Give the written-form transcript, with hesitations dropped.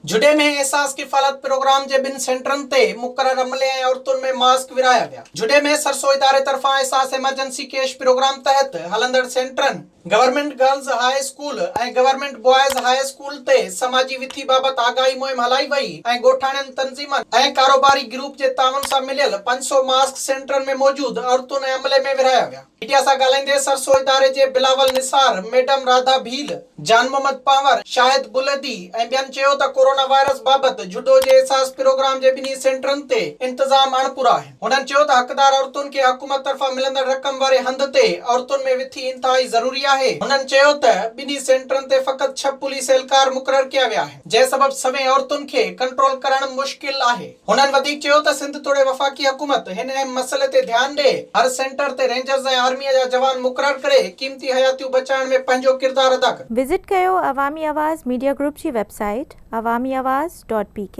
जुडे में एहसास किफ़ालत प्रोग्राम जे बिन सेंटरन ते मुकर्रर अमले ऐं औरतुनि में मास्क विराया विया। जुडे में सरसो इदारे तरफ़ां एहसास इमरजेंसी कैश प्रोग्राम तहत हलंदड़ सेंटरन गवर्नमेंट गर्ल्स हाई स्कूल ऐं गवर्नमेंट बॉयज़ हाई स्कूल ते समाजी विथी बाबत आगाही मुहिम हलाई वई ऐं ॻोठाणनि तंज़ीमनि ऐं कारोबारी ग्रुप जे ताउन सां मिलियल 500 मास्क सेंटरन में मौजूद औरतुनि ऐं अमले में विराया विया। मीडिया सां ॻाल्हाईंदे सरसो इदारे जे बिलावल निसार, मैडम राधा भील, जान मोहम्मद पावर, शाहिद बुलदी ऐं ॿियनि चयो त कोरोना वायरस बाबत जुडो जे एहसास प्रोग्राम जे ॿिन्ही सेंटरन ते इंतज़ाम अणपुरा आहिनि। हुननि चयो त हक़दार औरतुनि खे हुकूमत तरफ़ां मिलंदड़ रक़म वारे हंध ते औरतुनि में विथी इंतिहाई ज़रूरी आहे। हुननि चयो त ॿिन्ही सेंटरन ते फ़क़ति 6 पुलिस एहलकार मुक़रर कया विया आहिनि, जंहिं सबबि सवें औरतुनि खे कंट्रोल करणु मुश्किल आहे। हुननि वधीक चयो त सिंध तोड़े वफ़ाक़ी हुकूमत हिन अहम मसइले ते ध्यानु ॾे, हर सेंटर ते रेंजर्स ऐं आर्मीअ जा जवान मुक़रर करे क़ीमती हयातियूं बचाइण में पंहिंजो किरदारु अदा कनि। विज़िट कयो अवामी आवाज़ मीडिया ग्रुप जी वेबसाइट awamiawaz.pk